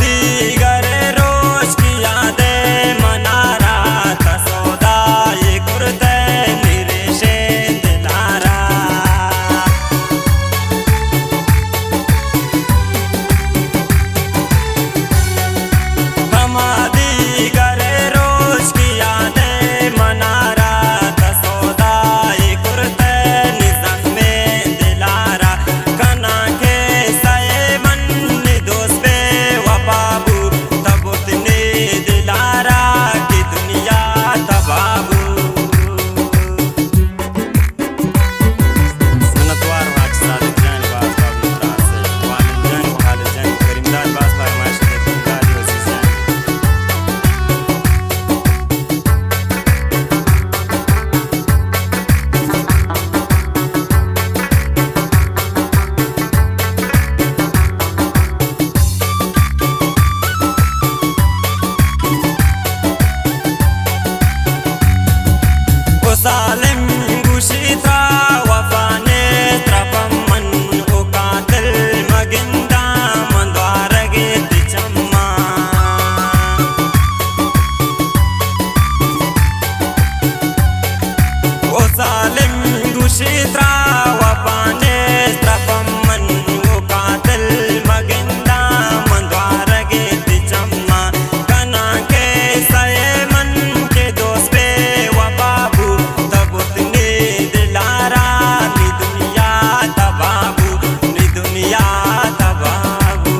दिगर रोज की यादें मना रहा था सौदा ये कुर्ते निरेशे दिलारा हम दिगर रोज की यादें मना रहा था सौदा ये कुर्ते निज़ाम में दिलारा कना के सये मन दोस्त बाबू तब उतने दिलारा की दुनिया तबाबू सनतवार वाच सादिक जान बास बाबू त्रासे वालिद जान व हालिद जान करीमदार बास फरमाइश के दिलदार अजीज जान सालिम गुशी था वफाने त्रपम मन उकातल मगिंदा मंद्वारगे तिचम्मा ओ सालिम गुशी था वफाने त्रपम मन उकातल मगिंदा मंद्वारगे तिचम्मा कना के सये मन के दोस्त पे वफाबू तब उतने दिलारा नी दुनिया तबाबू नी दुनिया तबाबू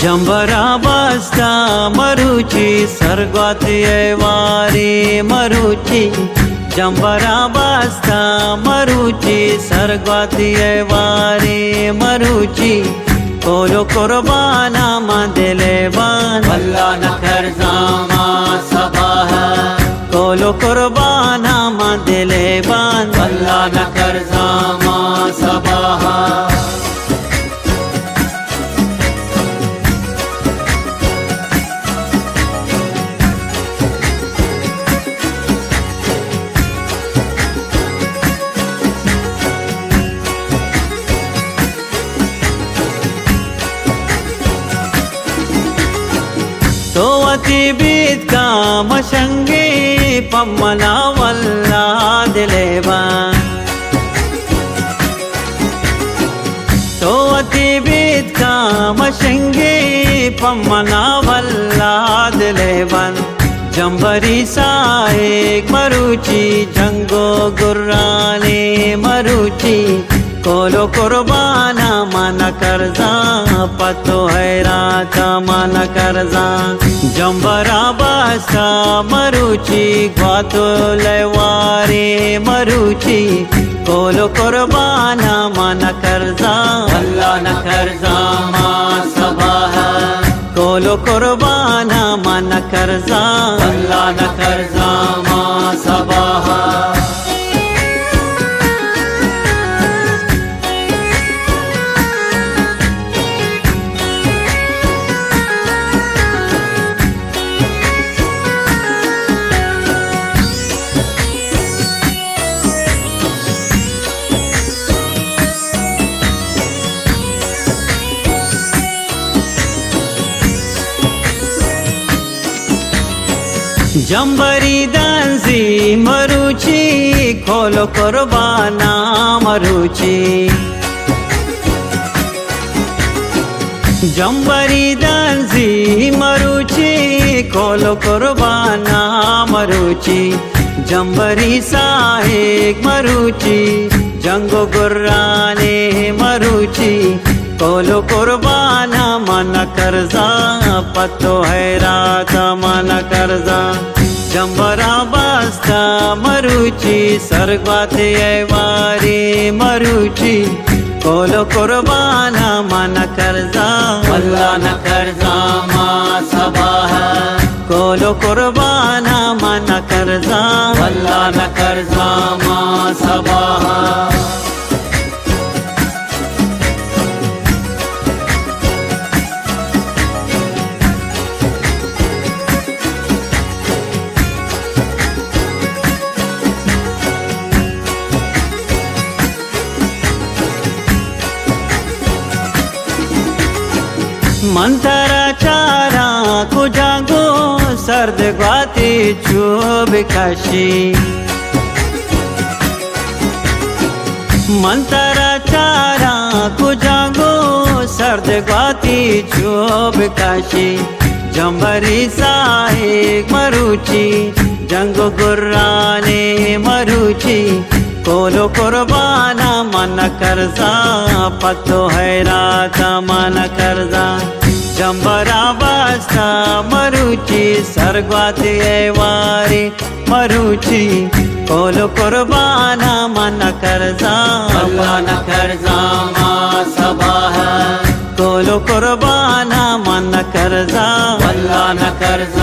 जंबरा बस्ता मरुची सर्गवाती वारी मरुची जंबरा बस्ता मरुची सर्गवाती वारी मरुची कोलो कुर्बाना मंदिले बान अल्लाह न कर जामा सबाह कोलो कुर्बाना मंदिले बान अल्लाह न कर जामा सबाह सोवती बीत का मशंगी पम्मना वल्ला दिलेबान सोवती बीत का मशंगी पम्मना वल्ला दिलेबान जंबरी साएक मरुची जंगो गुर्राने मरुची कोलो कुर्बाना मन करजा पतो हैरात मन करजा जंबरा बस्ता मरुची ग्वातो लेवारे मरुची कोलो कुर्बाना मन करजा अल्लाह न करजा मा सबाह कोलो कुर्बाना मन करजा अल्लाह न करजा मा सबाह जंबरी दांजी मरुची खोलो कुर्बाना मरुची जंबरी दांजी मरुची खोलो कुर्बाना मरुची जंबरी साहेब मरुची जंगो गुर्राने मरुची कोलो कुर्बाना मन कर्जा पत्तो है रात मन कर्जा जंबरा बास्ता मरुची सर्गवाते वारी मरुची कोलो कुर्बाना मन कर्जा वल्ला न कर्जा मा सबाह कोलो कुर्बाना मन कर्जा वल्ला न कर्जा मा सबाह मंतरा चारा को जागो सर्द ग्वाती चुब काशी मंतरा चारा को जागो सर्द ग्वाती चुब काशी जंबरी साहेब मरुची जंगो गुर्राने मरुची कोलो कुर्बाना मन कर्जा पत्तो है रात मन कर्जा जंबरा बास्ता मरुची सर्गवाते वारी मरुची कोलो कुर्बाना मन कर्जा वल्ला न कर्जा मा सबाह कोलो कुर्बाना मन कर्जा वल्ला न कर्जा